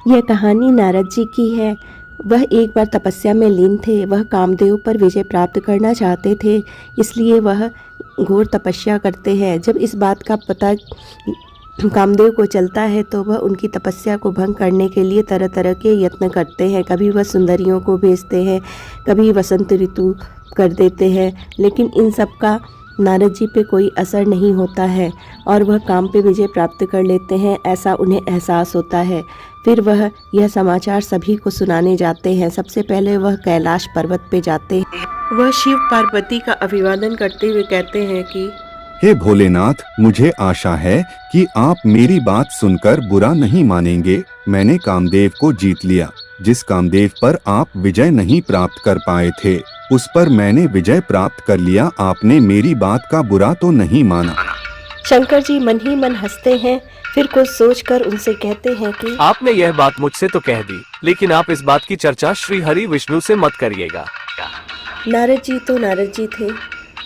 यह कहानी नारद जी की है। वह एक बार तपस्या में लीन थे। वह कामदेव पर विजय प्राप्त करना चाहते थे, इसलिए वह घोर तपस्या करते हैं। जब इस बात का पता कामदेव को चलता है तो वह उनकी तपस्या को भंग करने के लिए तरह तरह के यत्न करते हैं। कभी वह सुंदरियों को भेजते हैं, कभी वसंत ऋतु कर देते हैं, लेकिन इन सब का नारद जी पे कोई असर नहीं होता है और वह काम पे विजय प्राप्त कर लेते हैं, ऐसा उन्हें एहसास होता है। फिर वह यह समाचार सभी को सुनाने जाते हैं। सबसे पहले वह कैलाश पर्वत पे जाते हैं। वह शिव पार्वती का अभिवादन करते हुए कहते हैं कि हे भोलेनाथ, मुझे आशा है कि आप मेरी बात सुनकर बुरा नहीं मानेंगे। मैंने कामदेव को जीत लिया। जिस कामदेव पर आप विजय नहीं प्राप्त कर पाए थे, उस पर मैंने विजय प्राप्त कर लिया। आपने मेरी बात का बुरा तो नहीं माना। शंकर जी मन ही मन हंसते हैं। फिर कुछ सोचकर उनसे कहते हैं कि आपने यह बात मुझसे तो कह दी, लेकिन आप इस बात की चर्चा श्री हरि विष्णु से मत करिएगा। नारद जी तो नारद जी थे,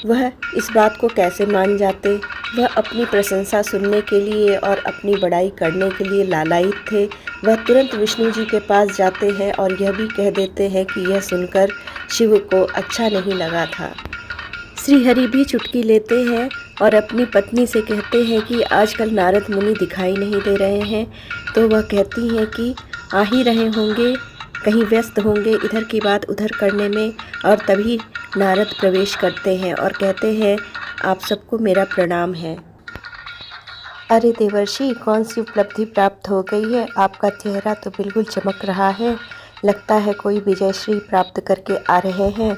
वह इस बात को कैसे मान जाते। वह अपनी प्रशंसा सुनने के लिए और अपनी बड़ाई करने के लिए लालायित थे। वह तुरंत विष्णु जी के पास जाते हैं और यह भी कह देते हैं कि यह सुनकर शिव को अच्छा नहीं लगा था। श्री हरि भी चुटकी लेते हैं और अपनी पत्नी से कहते हैं कि आजकल नारद मुनि दिखाई नहीं दे रहे हैं। तो वह कहती हैं कि आ ही रहे होंगे, कहीं व्यस्त होंगे इधर की बात उधर करने में। और तभी नारद प्रवेश करते हैं और कहते हैं, आप सबको मेरा प्रणाम है। अरे देवर्षि, कौन सी उपलब्धि प्राप्त हो गई है? आपका चेहरा तो बिल्कुल चमक रहा है, लगता है कोई विजयश्री प्राप्त करके आ रहे हैं।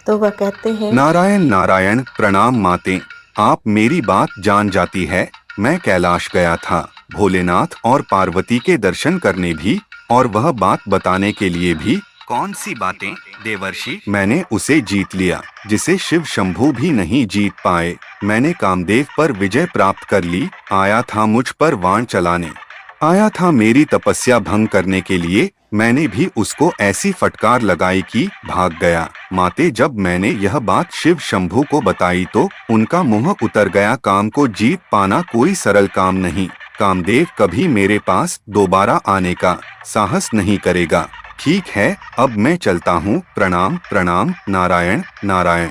तो वह कहते हैं, नारायण नारायण, प्रणाम माते। आप मेरी बात जान जाती है। मैं कैलाश गया था भोलेनाथ और पार्वती के दर्शन करने भी, और वह बात बताने के लिए भी। कौन सी बातें देवर्षि? मैंने उसे जीत लिया जिसे शिव शंभू भी नहीं जीत पाए। मैंने कामदेव पर विजय प्राप्त कर ली। आया था मुझ पर वाण चलाने, आया था मेरी तपस्या भंग करने के लिए। मैंने भी उसको ऐसी फटकार लगाई कि भाग गया। माते, जब मैंने यह बात शिव शंभू को बताई तो उनका मुंह उतर गया। काम को जीत पाना कोई सरल काम नहीं। कामदेव कभी मेरे पास दोबारा आने का साहस नहीं करेगा। ठीक है, अब मैं चलता हूँ। प्रणाम प्रणाम, नारायण नारायण।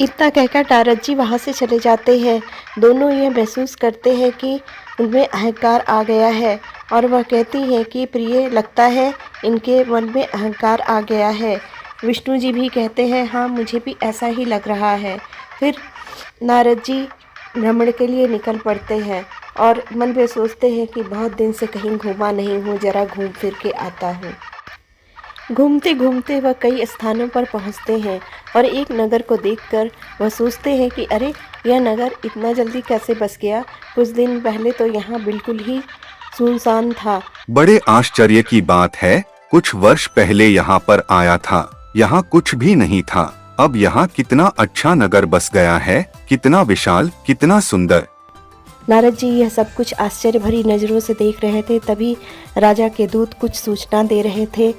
इतना कहकर नारद जी वहाँ से चले जाते हैं। दोनों ये महसूस करते हैं कि उनमें अहंकार आ गया है और वह कहती हैं कि प्रिय, लगता है इनके मन में अहंकार आ गया है। विष्णु जी भी कहते हैं, हाँ मुझे भी ऐसा ही लग रहा है। फिर नारद जी भ्रमण के लिए निकल पड़ते हैं और मन में सोचते हैं कि बहुत दिन से कहीं घूमा नहीं हूँ, जरा घूम फिर के आता हूँ। घूमते घूमते वह कई स्थानों पर पहुँचते हैं और एक नगर को देखकर वह सोचते हैं कि अरे, यह नगर इतना जल्दी कैसे बस गया? कुछ दिन पहले तो यहाँ बिल्कुल ही सुनसान था। बड़े आश्चर्य की बात है, कुछ वर्ष पहले यहाँ पर आया था, यहाँ कुछ भी नहीं था। अब यहाँ कितना अच्छा नगर बस गया है, कितना विशाल, कितना सुंदर। नारद जी यह सब कुछ आश्चर्य भरी नजरों से देख रहे थे। तभी राजा के दूत कुछ सूचना दे रहे थे।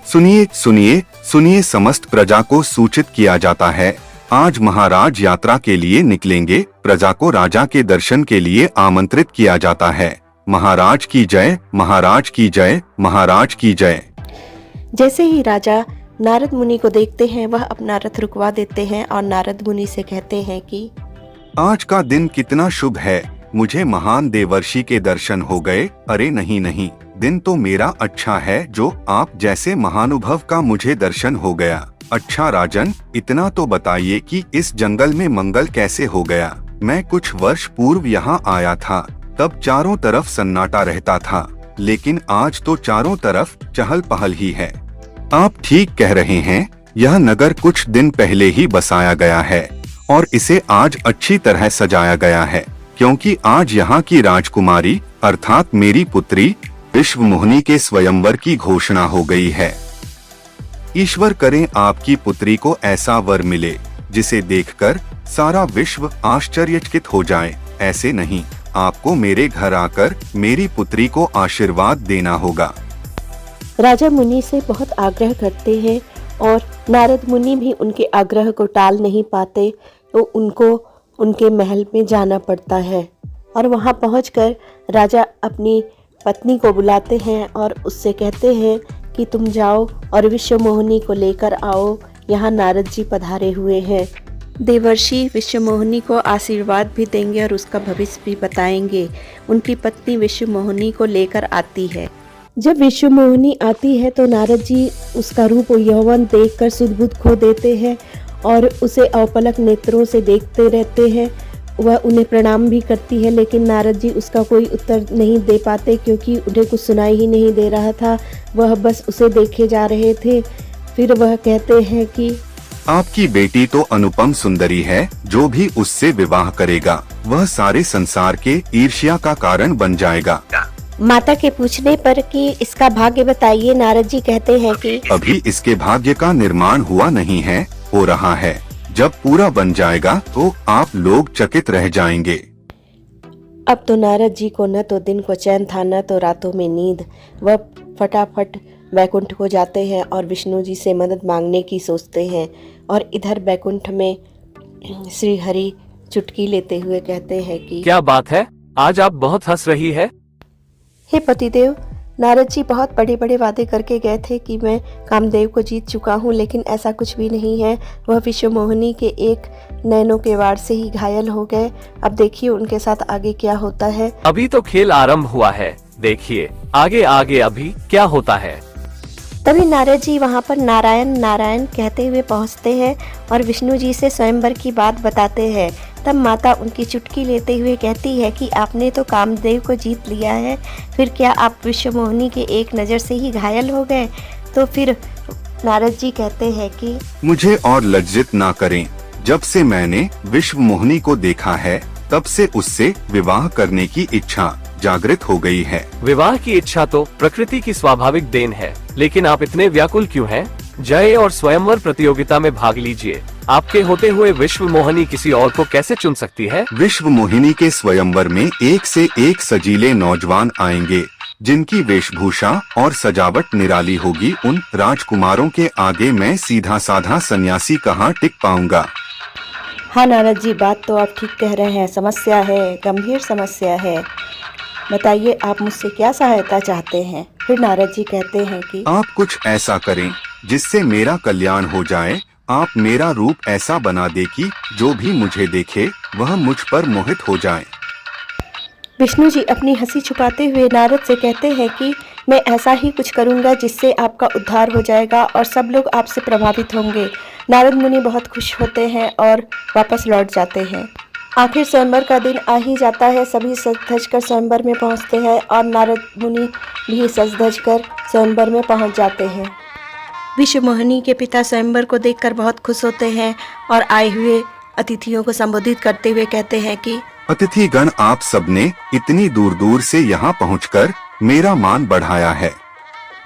सुनिए सुनिए सुनिए, समस्त प्रजा को सूचित किया जाता है, आज महाराज यात्रा के लिए निकलेंगे। प्रजा को राजा के दर्शन के लिए आमंत्रित किया जाता है। महाराज की जय, महाराज की जय, महाराज की जय। जैसे ही राजा नारद मुनि को देखते हैं, वह अपना रथ रुकवा देते हैं और नारद मुनि से कहते हैं कि आज का दिन कितना शुभ है, मुझे महान देवर्षि के दर्शन हो गए। अरे नहीं नहीं, दिन तो मेरा अच्छा है जो आप जैसे महानुभव का मुझे दर्शन हो गया। अच्छा राजन, इतना तो बताइए कि इस जंगल में मंगल कैसे हो गया? मैं कुछ वर्ष पूर्व यहाँ आया था, तब चारों तरफ सन्नाटा रहता था, लेकिन आज तो चारों तरफ चहल पहल ही है। आप ठीक कह रहे हैं, यह नगर कुछ दिन पहले ही बसाया गया है और इसे आज अच्छी तरह सजाया गया है, क्योंकि आज यहाँ की राजकुमारी अर्थात मेरी पुत्री विश्व मोहिनी के स्वयंवर की घोषणा हो गई है। ईश्वर करें आपकी पुत्री को ऐसा वर मिले जिसे देखकर सारा विश्व आश्चर्यचकित हो जाए। ऐसे नहीं, आपको मेरे घर आकर मेरी पुत्री को आशीर्वाद देना होगा। राजा मुनि से बहुत आग्रह करते हैं और नारद मुनि भी उनके आग्रह को टाल नहीं पाते, तो उनको उनके महल में जाना पड़ता है। और वहां पहुंचकर राजा अपनी पत्नी को बुलाते हैं और उससे कहते हैं कि तुम जाओ और विश्वमोहिनी को लेकर आओ, यहाँ नारद जी पधारे हुए हैं। देवर्षि विश्वमोहिनी को आशीर्वाद भी देंगे और उसका भविष्य भी बताएंगे। उनकी पत्नी विश्वमोहिनी को लेकर आती है। जब विश्वमोहिनी आती है तो नारद जी उसका रूप और यौवन देखकर सुध-बुध खो देते हैं और उसे अवपलक नेत्रों से देखते रहते हैं। वह उन्हें प्रणाम भी करती है, लेकिन नारद जी उसका कोई उत्तर नहीं दे पाते क्योंकि उन्हें कुछ सुनाई ही नहीं दे रहा था। वह बस उसे देखे जा रहे थे। फिर वह कहते हैं कि आपकी बेटी तो अनुपम सुंदरी है, जो भी उससे विवाह करेगा वह सारे संसार के ईर्ष्या का कारण बन जाएगा। माता के पूछने पर कि इसका भाग्य बताइए, नारद जी कहते हैं कि अभी इसके भाग्य का निर्माण हुआ नहीं है, हो रहा है। जब पूरा बन जाएगा तो आप लोग चकित रह जाएंगे। अब तो नारद जी को न तो दिन को चैन था न तो रातों में नींद। वह फटाफट वैकुंठ को जाते हैं और विष्णु जी से मदद मांगने की सोचते हैं। और इधर वैकुंठ में श्री हरि चुटकी लेते हुए कहते हैं कि क्या बात है, आज आप बहुत हंस रही है। हे पतिदेव, नारद जी बहुत बड़े बड़े वादे करके गए थे कि मैं कामदेव को जीत चुका हूँ, लेकिन ऐसा कुछ भी नहीं है। वह विश्वमोहिनी के एक नैनों के वार से ही घायल हो गए। अब देखिए उनके साथ आगे क्या होता है। अभी तो खेल आरंभ हुआ है, देखिए आगे आगे अभी क्या होता है। तभी नारद जी वहाँ पर नारायण नारायण कहते हुए पहुँचते हैं और विष्णु जी से स्वयंवर की बात बताते हैं। तब माता उनकी चुटकी लेते हुए कहती है कि आपने तो कामदेव को जीत लिया है, फिर क्या आप विश्वमोहिनी के एक नज़र से ही घायल हो गए। तो फिर नारद जी कहते हैं कि मुझे और लज्जित ना करें। जब से मैंने विश्वमोहिनी को देखा है तब से उससे विवाह करने की इच्छा जागृत हो गई है। विवाह की इच्छा तो प्रकृति की स्वाभाविक देन है, लेकिन आप इतने व्याकुल क्यों हैं? जय और स्वयंवर प्रतियोगिता में भाग लीजिए। आपके होते हुए विश्वमोहिनी किसी और को कैसे चुन सकती है। विश्वमोहिनी के स्वयंवर में एक से एक सजीले नौजवान आएंगे, जिनकी वेशभूषा और सजावट निराली होगी। उन राजकुमारों के आगे मैं सीधा साधा सन्यासी कहाँ टिक पाऊंगा। हाँ नारद जी, बात तो आप ठीक कह रहे हैं। समस्या है, गंभीर समस्या है। बताइए आप मुझसे क्या सहायता चाहते हैं। फिर नारद जी कहते हैं कि आप कुछ ऐसा करें जिससे मेरा कल्याण हो जाए। आप मेरा रूप ऐसा बना दे कि जो भी मुझे देखे वह मुझ पर मोहित हो जाए। विष्णु जी अपनी हंसी छुपाते हुए नारद से कहते हैं कि मैं ऐसा ही कुछ करूंगा जिससे आपका उद्धार हो जाएगा और सब लोग आपसे प्रभावित होंगे। नारद मुनि बहुत खुश होते हैं और वापस लौट जाते हैं। आखिर स्वयंवर का दिन आ ही जाता है। सभी सज धज कर स्वयंवर में पहुंचते हैं और नारद मुनि भी सज धज कर स्वयंवर में पहुंच जाते हैं। विश्वमोहिनी के पिता स्वयंवर को देखकर बहुत खुश होते हैं और आए हुए अतिथियों को संबोधित करते हुए कहते हैं कि अतिथिगण, आप सबने इतनी दूर दूर से यहाँ पहुंचकर मेरा मान बढ़ाया है।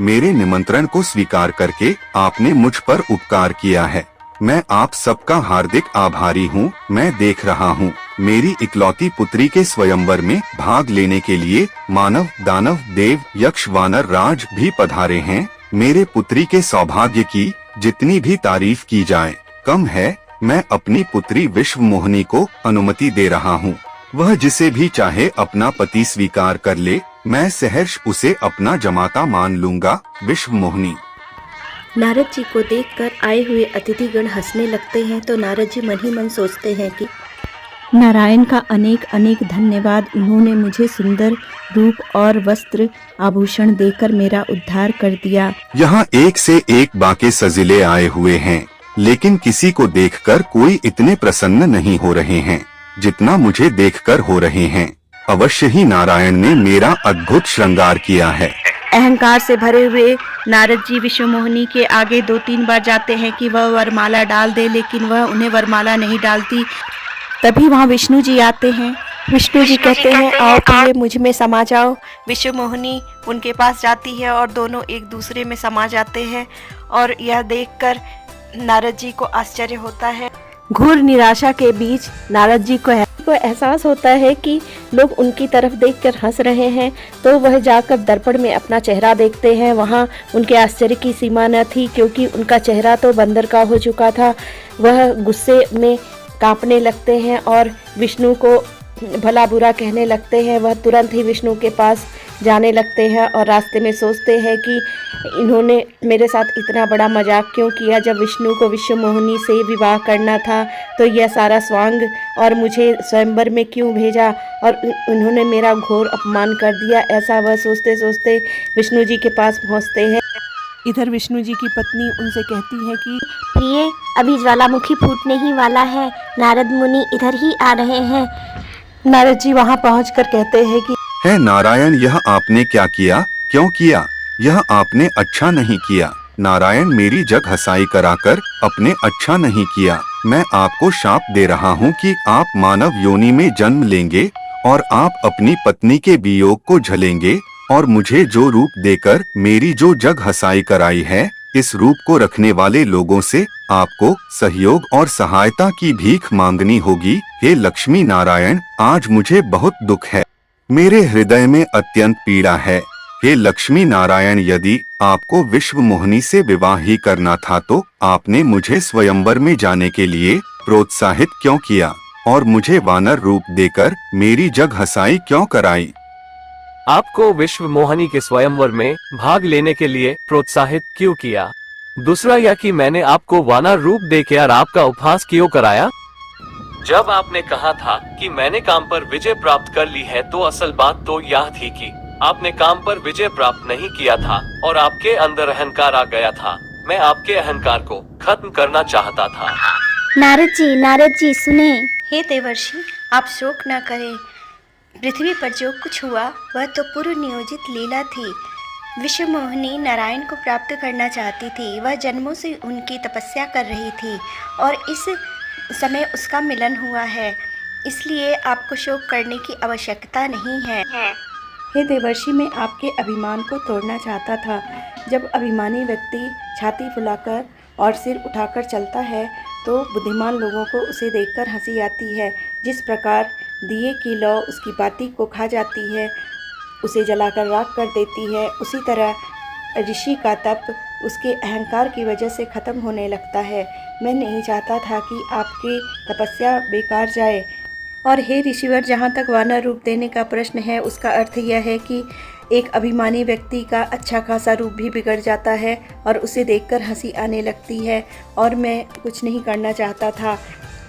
मेरे निमंत्रण को स्वीकार करके आपने मुझ पर उपकार किया है। मैं आप सबका हार्दिक आभारी हूँ। मैं देख रहा हूँ मेरी इकलौती पुत्री के स्वयंवर में भाग लेने के लिए मानव, दानव, देव, यक्ष, वानर राज भी पधारे हैं। मेरे पुत्री के सौभाग्य की जितनी भी तारीफ की जाए कम है। मैं अपनी पुत्री विश्वमोहिनी को अनुमति दे रहा हूँ। वह जिसे भी चाहे अपना पति स्वीकार कर ले। मैं सहर्ष उसे अपना जमाता मान लूंगा। विश्वमोहिनी। नारद जी को देखकर आए हुए अतिथिगण हंसने लगते हैं तो नारद जी मन ही मन सोचते हैं कि नारायण का अनेक अनेक धन्यवाद। उन्होंने मुझे सुंदर रूप और वस्त्र आभूषण देकर मेरा उद्धार कर दिया। यहाँ एक से एक बाके सजिले आए हुए हैं, लेकिन किसी को देखकर कोई इतने प्रसन्न नहीं हो रहे हैं जितना मुझे देखकर हो रहे हैं। अवश्य ही नारायण ने मेरा अद्भुत श्रृंगार किया है। अहंकार से भरे हुए नारद जी विश्वमोहिनी के आगे 2-3 बार जाते हैं कि वह वरमाला डाल दे, लेकिन वह उन्हें वरमाला नहीं डालती। तभी वहाँ विष्णु जी आते हैं। विष्णु जी कहते हैं आओ पहले मुझ में समा जाओ। विश्वमोहिनी उनके पास जाती है और दोनों एक दूसरे में समा जाते हैं और यह देखकर नारद जी को आश्चर्य होता है। घोर निराशा के बीच नारद जी को एहसास होता है कि लोग उनकी तरफ देखकर हंस रहे हैं, तो वह जाकर दर्पण में अपना चेहरा देखते हैं। वहाँ उनके आश्चर्य की सीमा न थी, क्योंकि उनका चेहरा तो बंदर का हो चुका था। वह गुस्से में कांपने लगते हैं और विष्णु को भला बुरा कहने लगते हैं। वह तुरंत ही विष्णु के पास जाने लगते हैं और रास्ते में सोचते हैं कि इन्होंने मेरे साथ इतना बड़ा मजाक क्यों किया। जब विष्णु को विश्व मोहिनी से विवाह करना था तो यह सारा स्वांग और मुझे स्वयंवर में क्यों भेजा और उन्होंने मेरा घोर अपमान कर दिया। ऐसा वह सोचते सोचते विष्णु जी के पास पहुंचते हैं। इधर विष्णु जी की पत्नी उनसे कहती है कि प्रिय, अभी ज्वालामुखी फूटने ही वाला है, नारद मुनि इधर ही आ रहे हैं। नारद जी वहां पहुंचकर कहते हैं कि है नारायण, यह आपने क्या किया, क्यों किया? यह आपने अच्छा नहीं किया। नारायण, मेरी जग हसाई कराकर अपने अच्छा नहीं किया। मैं आपको शाप दे रहा हूँ कि आप मानव योनि में जन्म लेंगे और आप अपनी पत्नी के वियोग को झेलेंगे और मुझे जो रूप देकर मेरी जो जग हसाई कराई है, इस रूप को रखने वाले लोगों से आपको सहयोग और सहायता की भीख मांगनी होगी। हे लक्ष्मी नारायण, आज मुझे बहुत दुख है, मेरे हृदय में अत्यंत पीड़ा है। हे लक्ष्मी नारायण, यदि आपको विश्व मोहिनी से विवाह ही करना था तो आपने मुझे स्वयंवर में जाने के लिए प्रोत्साहित क्यों किया और मुझे वानर रूप देकर मेरी जग हसाई क्यों कराई? आपको विश्व मोहिनी के स्वयंवर में भाग लेने के लिए प्रोत्साहित क्यों किया? दूसरा यह कि मैंने आपको वानर रूप देकर आपका उपहास क्यों कराया? जब आपने कहा था कि मैंने काम पर विजय प्राप्त कर ली है तो असल बात तो यह थी कि आपने काम पर विजय प्राप्त नहीं किया था और आपके अंदर अहंकार आ गया था। मैं आपके अहंकार को खत्म करना चाहता था। नारद जी सुने। हे देवर्षि, आप शोक न करें। पृथ्वी पर जो कुछ हुआ वह तो पूर्व नियोजित लीला थी। विश्व मोहिनी नारायण को प्राप्त करना चाहती थी। वह जन्मों से उनकी तपस्या कर रही थी और इस समय उसका मिलन हुआ है, इसलिए आपको शोक करने की आवश्यकता नहीं है। हे देवर्षि, मैं आपके अभिमान को तोड़ना चाहता था। जब अभिमानी व्यक्ति छाती फुलाकर और सिर उठाकर चलता है तो बुद्धिमान लोगों को उसे देखकर हंसी आती है। जिस प्रकार दिए की लौ उसकी बाती को खा जाती है, उसे जलाकर राख कर देती है, उसी तरह ऋषि का तप उसके अहंकार की वजह से ख़त्म होने लगता है। मैं नहीं चाहता था कि आपकी तपस्या बेकार जाए। और हे ऋषिवर, जहाँ तक वानर रूप देने का प्रश्न है, उसका अर्थ यह है कि एक अभिमानी व्यक्ति का अच्छा खासा रूप भी बिगड़ जाता है और उसे देखकर हंसी आने लगती है और मैं कुछ नहीं करना चाहता था।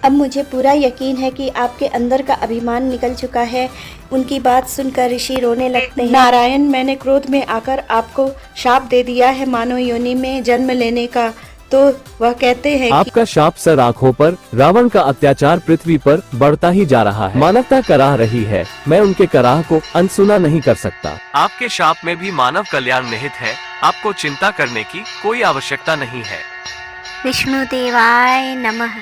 अब मुझे पूरा यकीन है कि आपके अंदर का अभिमान निकल चुका है। उनकी बात सुनकर ऋषि रोने लगते हैं। नारायण, मैंने क्रोध में आकर आपको शाप दे दिया है मानव योनि में जन्म लेने का। तो वह कहते हैं कि आपका शाप सर आंखों पर रावण का अत्याचार पृथ्वी पर बढ़ता ही जा रहा है। मानवता कराह रही है, मैं उनके कराह को अनसुना नहीं कर सकता। आपके शाप में भी मानव कल्याण निहित है, आपको चिंता करने की कोई आवश्यकता नहीं है। विष्णु देवाय नमः।